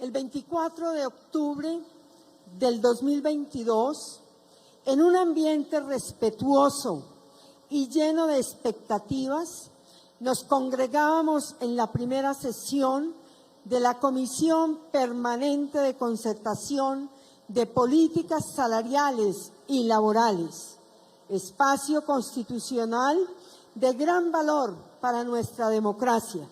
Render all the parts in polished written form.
el 24 de octubre del 2022, en un ambiente respetuoso y lleno de expectativas, nos congregábamos en la primera sesión de la Comisión Permanente de Concertación de Políticas Salariales y Laborales, espacio constitucional de gran valor para nuestra democracia,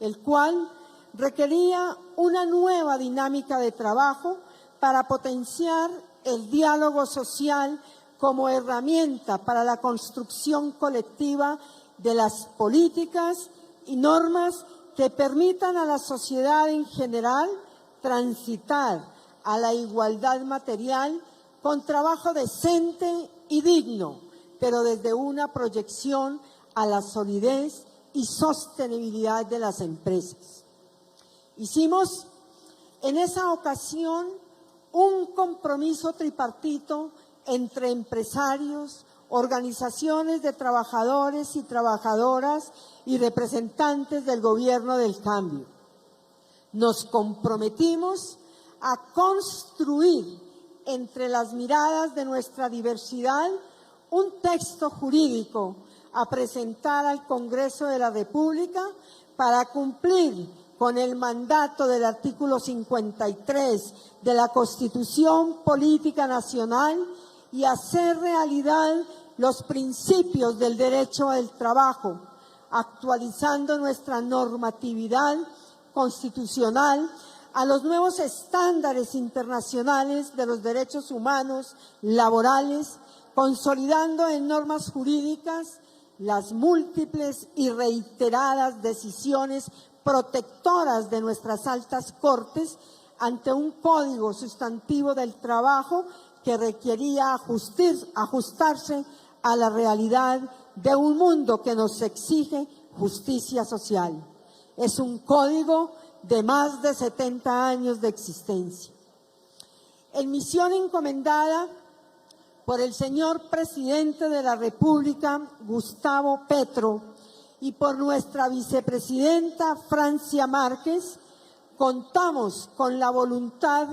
el cual requería una nueva dinámica de trabajo para potenciar el diálogo social como herramienta para la construcción colectiva de las políticas y normas que permitan a la sociedad en general transitar a la igualdad material con trabajo decente y digno, pero desde una proyección a la solidez y sostenibilidad de las empresas. Hicimos en esa ocasión un compromiso tripartito entre empresarios, organizaciones de trabajadores y trabajadoras y representantes del gobierno del cambio. Nos comprometimos a construir entre las miradas de nuestra diversidad un texto jurídico a presentar al Congreso de la República para cumplir con el mandato del artículo 53 de la Constitución Política Nacional y hacer realidad los principios del derecho al trabajo, actualizando nuestra normatividad constitucional a los nuevos estándares internacionales de los derechos humanos laborales, consolidando en normas jurídicas las múltiples y reiteradas decisiones protectoras de nuestras altas cortes ante un código sustantivo del trabajo que requería ajustarse a la realidad de un mundo que nos exige justicia social. Es un código de más de 70 años de existencia. En misión encomendada por el señor Presidente de la República, Gustavo Petro, y por nuestra vicepresidenta Francia Márquez, contamos con la voluntad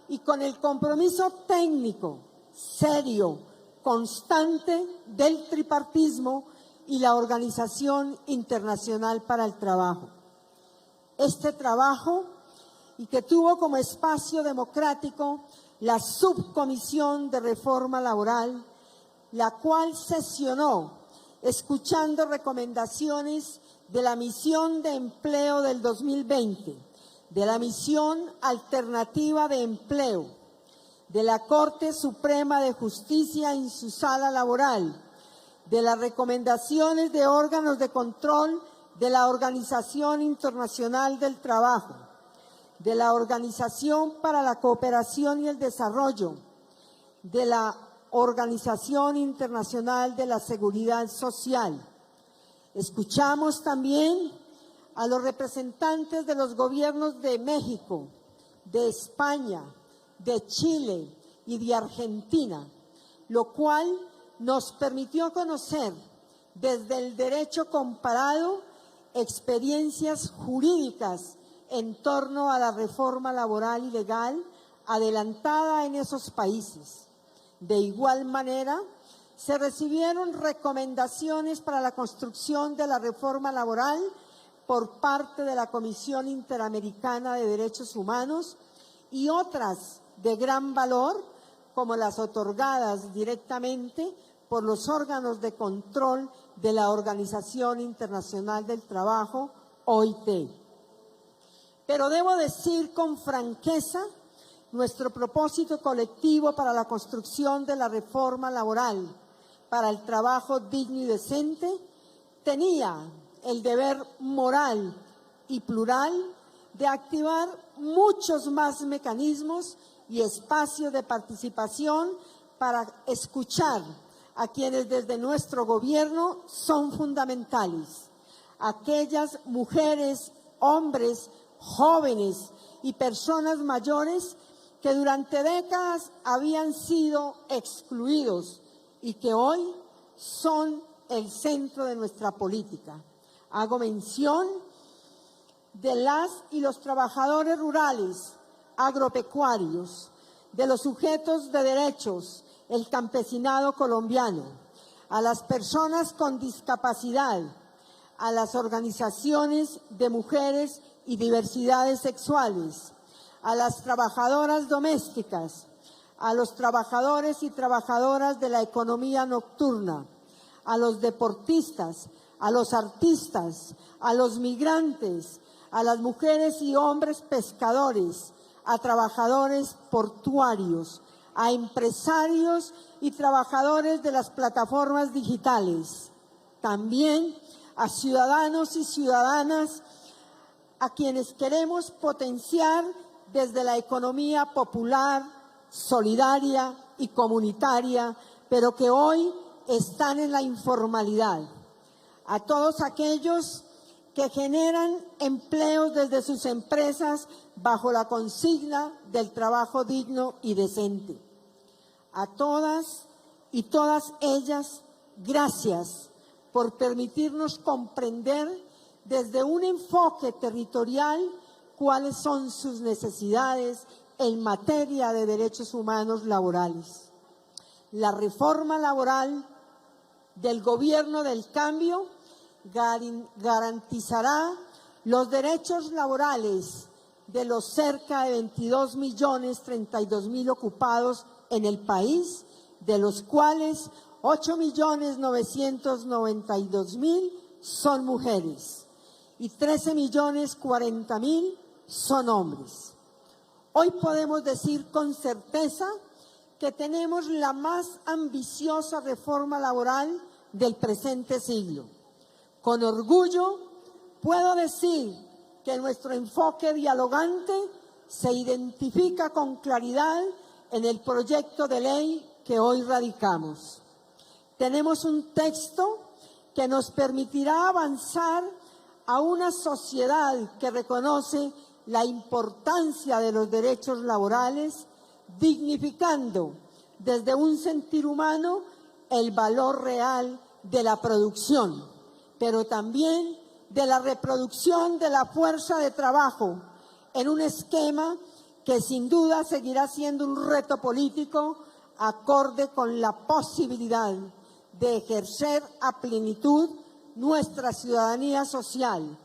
y con el compromiso técnico, serio, constante del tripartismo y la Organización Internacional para el Trabajo. Este trabajo, y que tuvo como espacio democrático la Subcomisión de Reforma Laboral, la cual sesionó escuchando recomendaciones de la Misión de Empleo del 2020, de la Misión Alternativa de Empleo, de la Corte Suprema de Justicia en su sala laboral, de las recomendaciones de órganos de control de la Organización Internacional del Trabajo, de la Organización para la Cooperación y el Desarrollo, de la Organización Internacional de la Seguridad Social. Escuchamos también a los representantes de los gobiernos de México, de España, de Chile y de Argentina, lo cual nos permitió conocer desde el derecho comparado experiencias jurídicas en torno a la reforma laboral y legal adelantada en esos países. De igual manera, se recibieron recomendaciones para la construcción de la reforma laboral por parte de la Comisión Interamericana de Derechos Humanos y otras de gran valor, como las otorgadas directamente por los órganos de control de la Organización Internacional del Trabajo, OIT. Pero debo decir con franqueza, nuestro propósito colectivo para la construcción de la reforma laboral, para el trabajo digno y decente, tenía el deber moral y plural de activar muchos más mecanismos y espacios de participación para escuchar a quienes desde nuestro gobierno son fundamentales, aquellas mujeres, hombres, jóvenes y personas mayores que durante décadas habían sido excluidos y que hoy son el centro de nuestra política. Hago mención de las y los trabajadores rurales, agropecuarios, de los sujetos de derechos, el campesinado colombiano, a las personas con discapacidad, a las organizaciones de mujeres y diversidades sexuales, a las trabajadoras domésticas, a los trabajadores y trabajadoras de la economía nocturna, a los deportistas, a los artistas, a los migrantes, a las mujeres y hombres pescadores, a trabajadores portuarios, a empresarios y trabajadores de las plataformas digitales, también a ciudadanos y ciudadanas a quienes queremos potenciar desde la economía popular, solidaria y comunitaria, pero que hoy están en la informalidad, a todos aquellos que generan empleos desde sus empresas bajo la consigna del trabajo digno y decente. A todas y todas ellas, gracias por permitirnos comprender desde un enfoque territorial cuáles son sus necesidades en materia de derechos humanos laborales. La reforma laboral del Gobierno del Cambio garantizará los derechos laborales de los cerca de 22.032.000 ocupados en el país, de los cuales 8.992.000 son mujeres y 13.040.000 son hombres. Hoy podemos decir con certeza que tenemos la más ambiciosa reforma laboral del presente siglo. Con orgullo puedo decir que nuestro enfoque dialogante se identifica con claridad en el proyecto de ley que hoy radicamos. Tenemos un texto que nos permitirá avanzar a una sociedad que reconoce la importancia de los derechos laborales, dignificando desde un sentir humano el valor real de la producción, pero también de la reproducción de la fuerza de trabajo en un esquema que sin duda seguirá siendo un reto político acorde con la posibilidad de ejercer a plenitud nuestra ciudadanía social,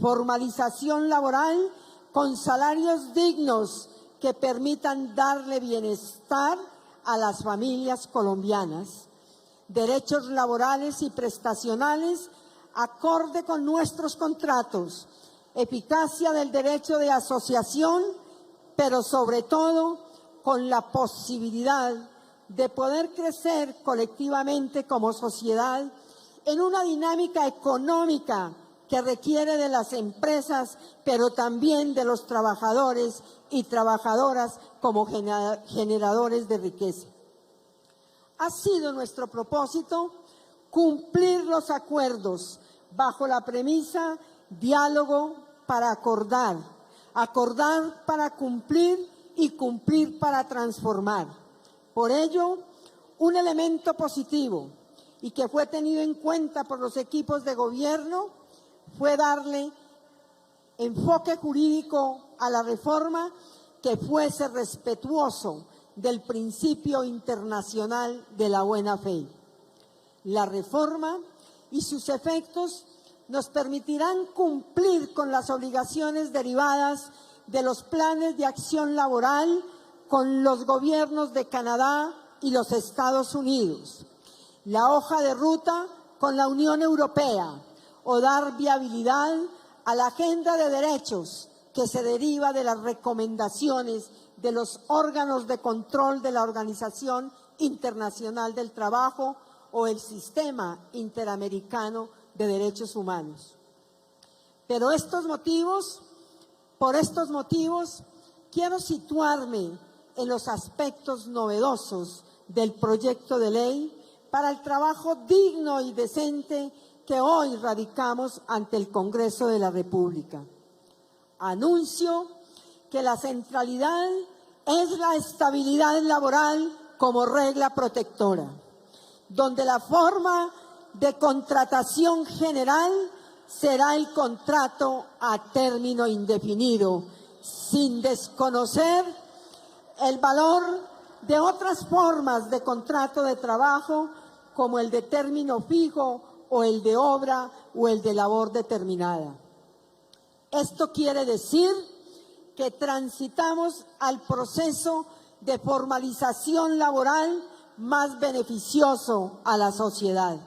formalización laboral con salarios dignos que permitan darle bienestar a las familias colombianas, derechos laborales y prestacionales acorde con nuestros contratos, eficacia del derecho de asociación, pero sobre todo con la posibilidad de poder crecer colectivamente como sociedad en una dinámica económica que requiere de las empresas, pero también de los trabajadores y trabajadoras como generadores de riqueza. Ha sido nuestro propósito cumplir los acuerdos bajo la premisa diálogo para acordar, acordar para cumplir y cumplir para transformar. Por ello, un elemento positivo y que fue tenido en cuenta por los equipos de gobierno fue darle enfoque jurídico a la reforma que fuese respetuoso del principio internacional de la buena fe. La reforma y sus efectos nos permitirán cumplir con las obligaciones derivadas de los planes de acción laboral con los gobiernos de Canadá y los Estados Unidos, la hoja de ruta con la Unión Europea o dar viabilidad a la agenda de derechos que se deriva de las recomendaciones de los órganos de control de la Organización Internacional del Trabajo o el Sistema Interamericano de Derechos Humanos. Pero por estos motivos, quiero situarme en los aspectos novedosos del proyecto de ley para el trabajo digno y decente que hoy radicamos ante el Congreso de la República. Anuncio que la centralidad es la estabilidad laboral como regla protectora, donde la forma de contratación general será el contrato a término indefinido, sin desconocer el valor de otras formas de contrato de trabajo, como el de término fijo o el de obra o el de labor determinada. Esto quiere decir que transitamos al proceso de formalización laboral más beneficioso a la sociedad.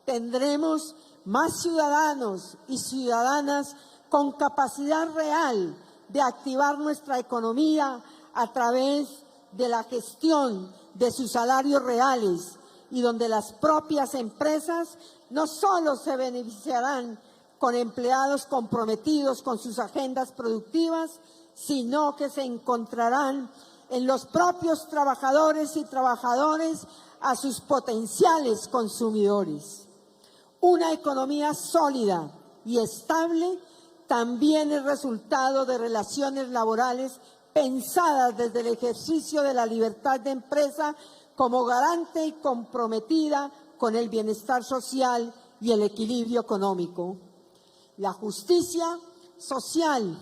Tendremos más ciudadanos y ciudadanas con capacidad real de activar nuestra economía a través de la gestión de sus salarios reales, y donde las propias empresas no solo se beneficiarán con empleados comprometidos con sus agendas productivas, sino que se encontrarán en los propios trabajadores y trabajadoras a sus potenciales consumidores. Una economía sólida y estable también es resultado de relaciones laborales pensadas desde el ejercicio de la libertad de empresa como garante y comprometida con el bienestar social y el equilibrio económico. La justicia social,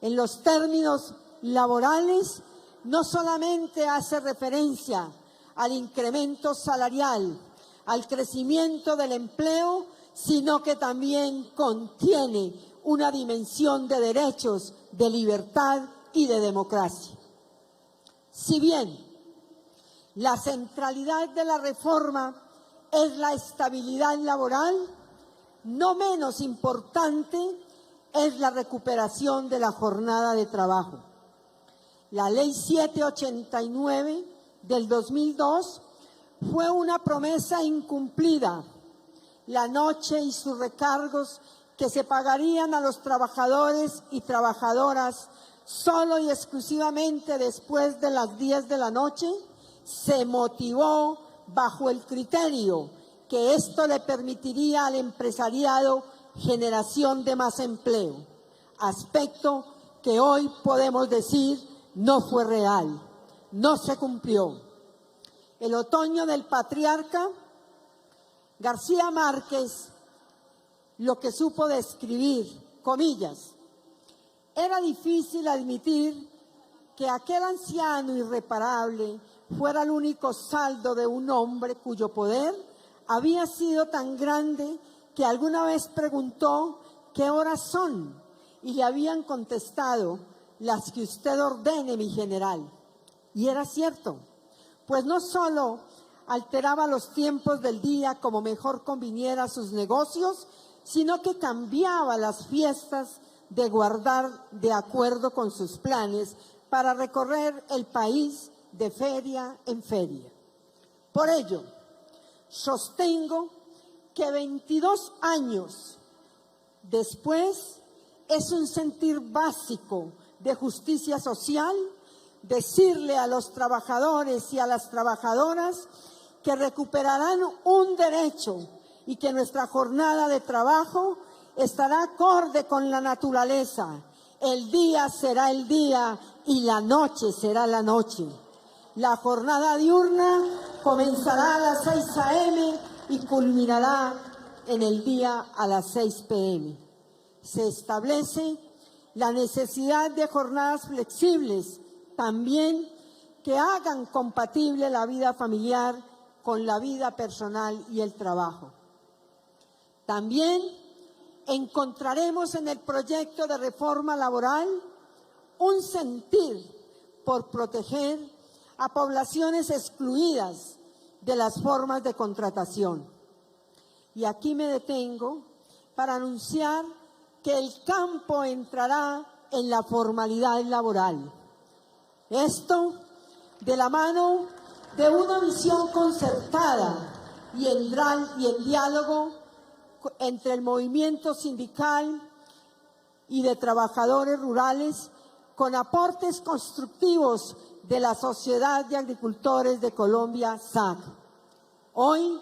en los términos laborales, no solamente hace referencia al incremento salarial, al crecimiento del empleo, sino que también contiene una dimensión de derechos, de libertad y de democracia. Si bien la centralidad de la reforma es la estabilidad laboral, no menos importante es la recuperación de la jornada de trabajo. La Ley 789 del 2002 fue una promesa incumplida. La noche y sus recargos que se pagarían a los trabajadores y trabajadoras solo y exclusivamente después de las 10 de la noche, se motivó bajo el criterio que esto le permitiría al empresariado generación de más empleo, aspecto que hoy podemos decir no fue real, no se cumplió. El otoño del patriarca, García Márquez lo que supo describir, comillas, era difícil admitir que aquel anciano irreparable fuera el único saldo de un hombre cuyo poder había sido tan grande que alguna vez preguntó ¿qué horas son? Y le habían contestado las que usted ordene, mi general. Y era cierto, pues no solo alteraba los tiempos del día como mejor conviniera a sus negocios, sino que cambiaba las fiestas de guardar de acuerdo con sus planes para recorrer el país de feria en feria. Por ello, sostengo que 22 años después es un sentir básico de justicia social decirle a los trabajadores y a las trabajadoras que recuperarán un derecho y que nuestra jornada de trabajo estará acorde con la naturaleza. El día será el día y la noche será la noche. La jornada diurna comenzará a las 6 a.m. y culminará en el día a las 6 p.m. Se establece la necesidad de jornadas flexibles, también que hagan compatible la vida familiar con la vida personal y el trabajo. También encontraremos en el proyecto de reforma laboral un sentir por proteger a poblaciones excluidas de las formas de contratación. Y aquí me detengo para anunciar que el campo entrará en la formalidad laboral. Esto de la mano de una visión concertada y en diálogo entre el movimiento sindical y de trabajadores rurales con aportes constructivos de la Sociedad de Agricultores de Colombia, SAC. Hoy,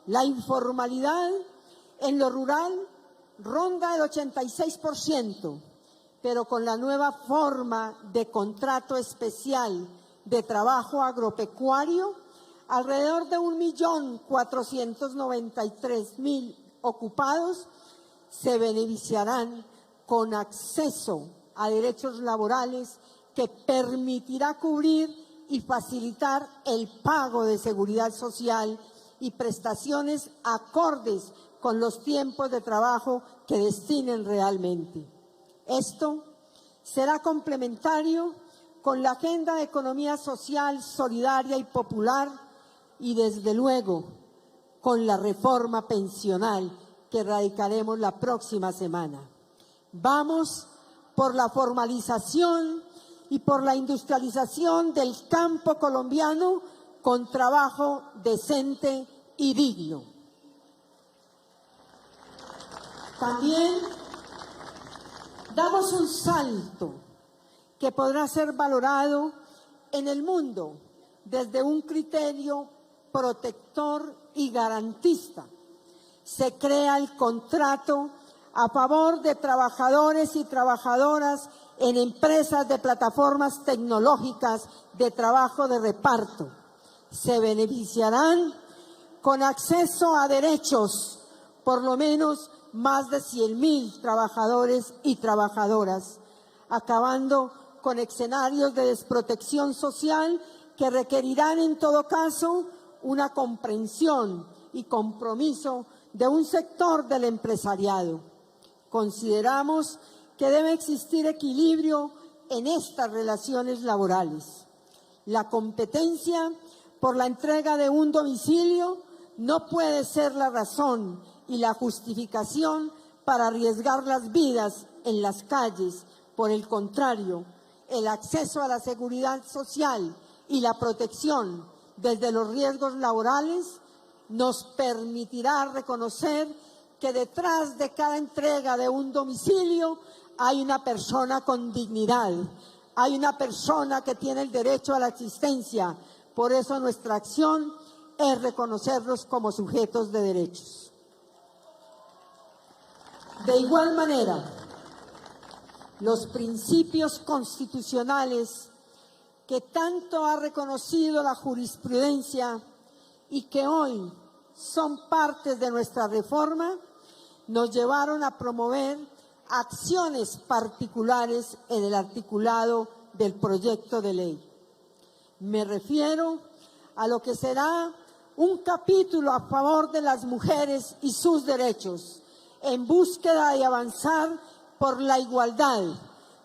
la informalidad en lo rural ronda el 86%, pero con la nueva forma de contrato especial de trabajo agropecuario, alrededor de 1.493.000 ocupados se beneficiarán con acceso a derechos laborales que permitirá cubrir y facilitar el pago de seguridad social y prestaciones acordes con los tiempos de trabajo que destinen realmente. Esto será complementario con la Agenda de Economía Social, Solidaria y Popular y, desde luego, con la reforma pensional que radicaremos la próxima semana. Vamos por la formalización y por la industrialización del campo colombiano con trabajo decente y digno. También damos un salto que podrá ser valorado en el mundo desde un criterio protector y garantista. Se crea el contrato a favor de trabajadores y trabajadoras en empresas de plataformas tecnológicas de trabajo de reparto. Se beneficiarán con acceso a derechos por lo menos más de 100.000 trabajadores y trabajadoras, acabando con escenarios de desprotección social que requerirán en todo caso una comprensión y compromiso de un sector del empresariado. Consideramos que debe existir equilibrio en estas relaciones laborales. La competencia por la entrega de un domicilio no puede ser la razón y la justificación para arriesgar las vidas en las calles. Por el contrario, el acceso a la seguridad social y la protección desde los riesgos laborales nos permitirá reconocer que detrás de cada entrega de un domicilio hay una persona con dignidad, hay una persona que tiene el derecho a la existencia. Por eso nuestra acción es reconocerlos como sujetos de derechos. De igual manera, los principios constitucionales que tanto ha reconocido la jurisprudencia y que hoy son partes de nuestra reforma, nos llevaron a promover acciones particulares en el articulado del proyecto de ley. Me refiero a lo que será un capítulo a favor de las mujeres y sus derechos, en búsqueda de avanzar por la igualdad,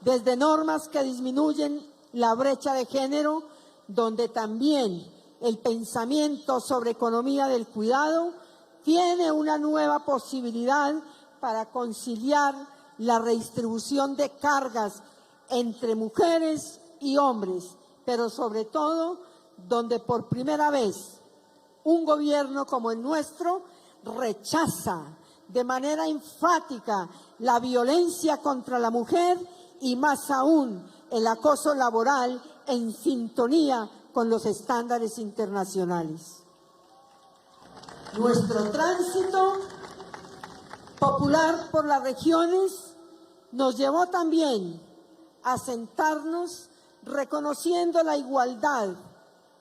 desde normas que disminuyen la brecha de género, donde también el pensamiento sobre economía del cuidado tiene una nueva posibilidad para conciliar la redistribución de cargas entre mujeres y hombres, pero sobre todo donde por primera vez un gobierno como el nuestro rechaza de manera enfática la violencia contra la mujer y más aún el acoso laboral en sintonía con los estándares internacionales. Nuestro tránsito popular por las regiones nos llevó también a sentarnos reconociendo la igualdad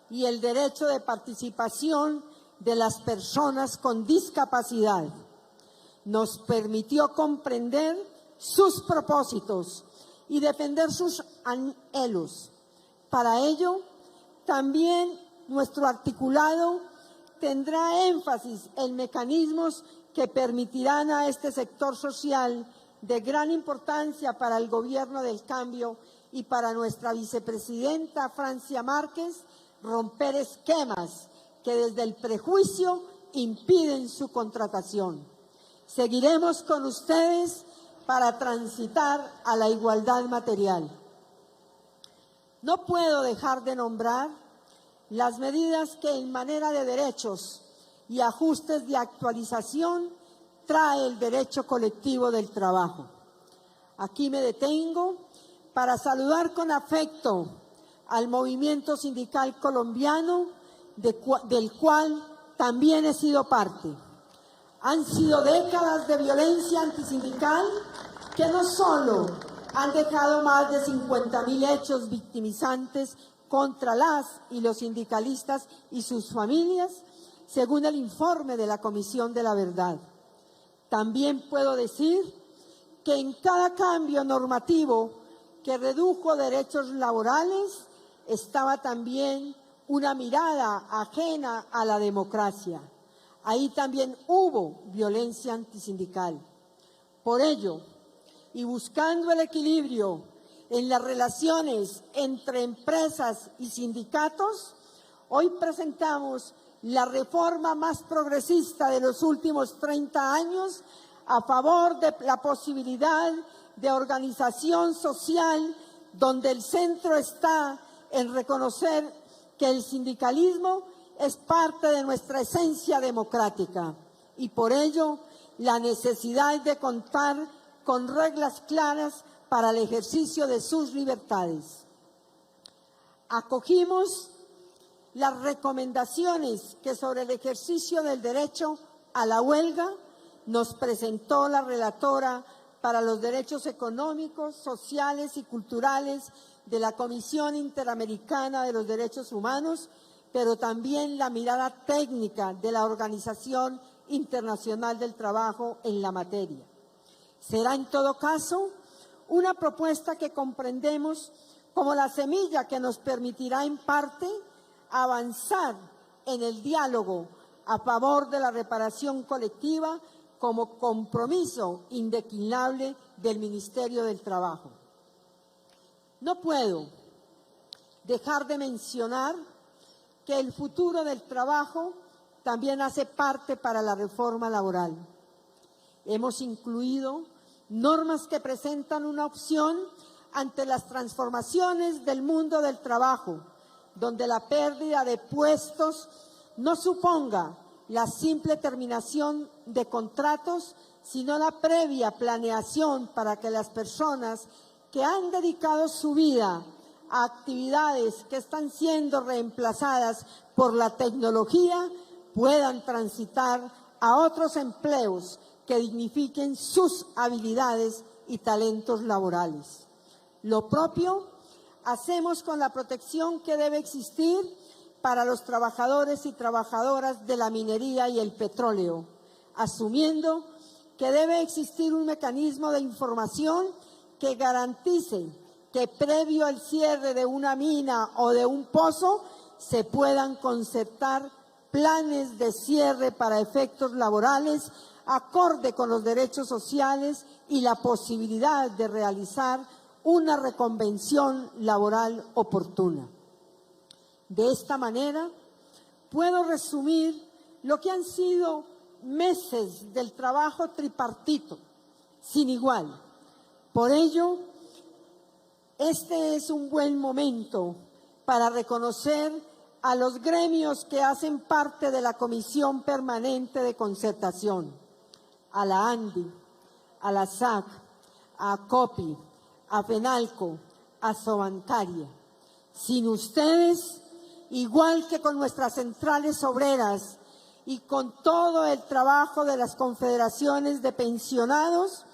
y el derecho de participación de las personas con discapacidad. Nos permitió comprender sus propósitos y defender sus anhelos. Para ello, también nuestro articulado tendrá énfasis en mecanismos que permitirán a este sector social de gran importancia para el gobierno del cambio y para nuestra vicepresidenta Francia Márquez romper esquemas que desde el prejuicio impiden su contratación. Seguiremos con ustedes para transitar a la igualdad material. No puedo dejar de nombrar las medidas que en manera de derechos y ajustes de actualización trae el derecho colectivo del trabajo. Aquí me detengo para saludar con afecto al movimiento sindical colombiano, del cual también he sido parte. Han sido décadas de violencia antisindical que no solo han dejado más de 50.000 hechos victimizantes contra las y los sindicalistas y sus familias, según el informe de la Comisión de la Verdad. También puedo decir que en cada cambio normativo que redujo derechos laborales, estaba también una mirada ajena a la democracia. Ahí también hubo violencia antisindical. Por ello, y buscando el equilibrio en las relaciones entre empresas y sindicatos, hoy presentamos la reforma más progresista de los últimos 30 años a favor de la posibilidad de organización social, donde el centro está en reconocer que el sindicalismo es parte de nuestra esencia democrática y por ello la necesidad de contar con reglas claras para el ejercicio de sus libertades. Acogimos las recomendaciones que sobre el ejercicio del derecho a la huelga nos presentó la relatora para los derechos económicos, sociales y culturales de la Comisión Interamericana de los Derechos Humanos, pero también la mirada técnica de la Organización Internacional del Trabajo en la materia. Será en todo caso una propuesta que comprendemos como la semilla que nos permitirá en parte avanzar en el diálogo a favor de la reparación colectiva como compromiso indeclinable del Ministerio del Trabajo. No puedo dejar de mencionar que el futuro del trabajo también hace parte para la reforma laboral. Hemos incluido normas que presentan una opción ante las transformaciones del mundo del trabajo, donde la pérdida de puestos no suponga la simple terminación de contratos, sino la previa planeación para que las personas que han dedicado su vida a actividades que están siendo reemplazadas por la tecnología puedan transitar a otros empleos que dignifiquen sus habilidades y talentos laborales. Lo propio hacemos con la protección que debe existir para los trabajadores y trabajadoras de la minería y el petróleo, asumiendo que debe existir un mecanismo de información que garantice que previo al cierre de una mina o de un pozo se puedan concertar planes de cierre para efectos laborales acorde con los derechos sociales y la posibilidad de realizar una reconvención laboral oportuna. De esta manera, puedo resumir lo que han sido meses del trabajo tripartito, sin igual. Por ello, este es un buen momento para reconocer a los gremios que hacen parte de la Comisión Permanente de Concertación, a la ANDI, a la SAC, a ACOPI, a FENALCO, a Sobancaria. Sin ustedes, igual que con nuestras centrales obreras y con todo el trabajo de las confederaciones de pensionados,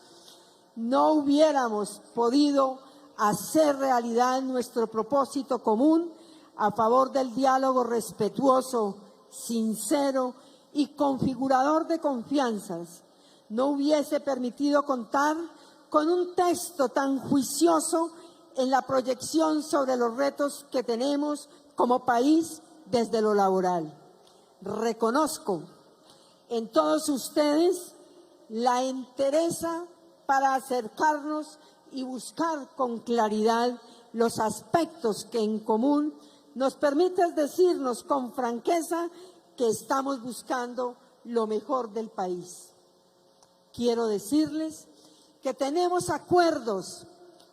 no hubiéramos podido hacer realidad nuestro propósito común a favor del diálogo respetuoso, sincero y configurador de confianzas. No hubiese permitido contar con un texto tan juicioso en la proyección sobre los retos que tenemos como país desde lo laboral. Reconozco en todos ustedes la entereza para acercarnos y buscar con claridad los aspectos que en común nos permiten decirnos con franqueza que estamos buscando lo mejor del país. Quiero decirles que tenemos acuerdos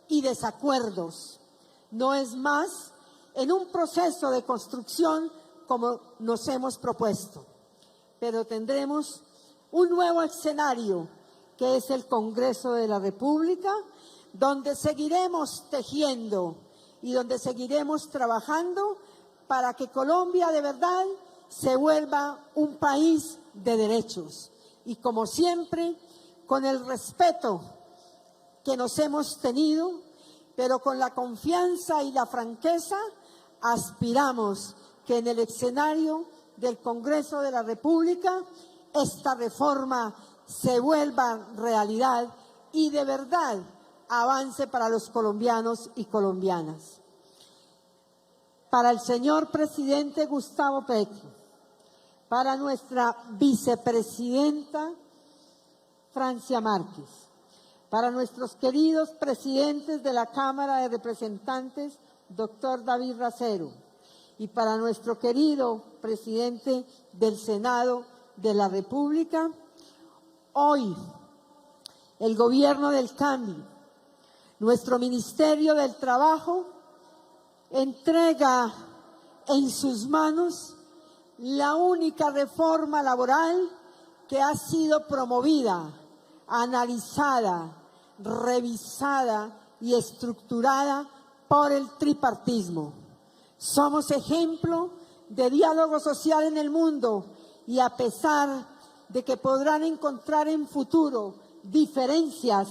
y desacuerdos. No es más en un proceso de construcción como nos hemos propuesto, pero tendremos un nuevo escenario que es el Congreso de la República, donde seguiremos tejiendo y donde seguiremos trabajando para que Colombia de verdad se vuelva un país de derechos. Y como siempre, con el respeto que nos hemos tenido, pero con la confianza y la franqueza, aspiramos que en el escenario del Congreso de la República esta reforma se vuelva realidad y de verdad avance para los colombianos y colombianas. Para el señor presidente Gustavo Petro, para nuestra vicepresidenta Francia Márquez, para nuestros queridos presidentes de la Cámara de Representantes, doctor David Racero, y para nuestro querido presidente del Senado de la República, hoy el Gobierno del Cambio, nuestro Ministerio del Trabajo, entrega en sus manos la única reforma laboral que ha sido promovida, analizada, revisada y estructurada por el tripartismo. Somos ejemplo de diálogo social en el mundo y a pesar de que podrán encontrar en futuro diferencias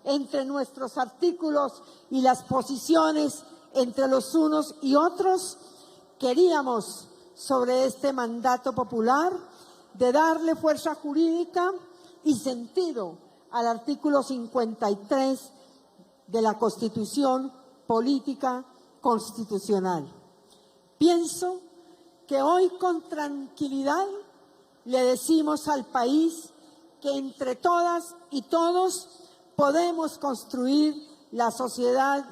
entre nuestros artículos y las posiciones entre los unos y otros, queríamos sobre este mandato popular de darle fuerza jurídica y sentido al artículo 53 de la Constitución Política Constitucional. Pienso que hoy con tranquilidad le decimos al país que entre todas y todos podemos construir la sociedad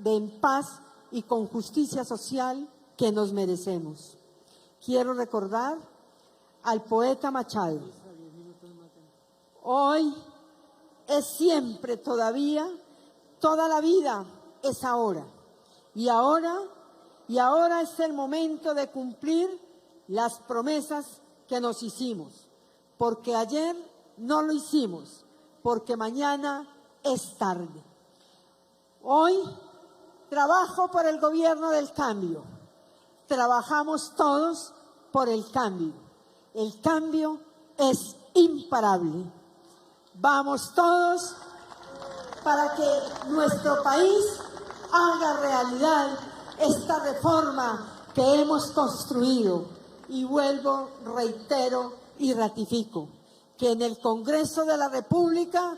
en paz y con justicia social que nos merecemos. Quiero recordar al poeta Machado. Hoy es siempre todavía, toda la vida es ahora. Y ahora es el momento de cumplir las promesas que nos hicimos. Porque ayer no lo hicimos, porque mañana es tarde. Hoy trabajo por el Gobierno del Cambio. Trabajamos todos por el cambio. El cambio es imparable. Vamos todos para que nuestro país haga realidad esta reforma que hemos construido. Y vuelvo, reitero y ratifico que en el Congreso de la República,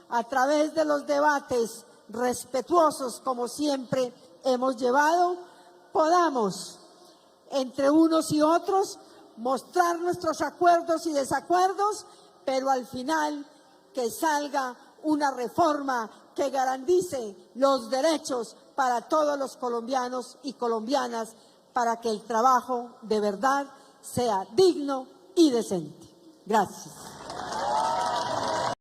a través de los debates respetuosos como siempre hemos llevado, podamos entre unos y otros mostrar nuestros acuerdos y desacuerdos, pero al final que salga una reforma que garantice los derechos para todos los colombianos y colombianas, para que el trabajo de verdad sea digno y decente. Gracias.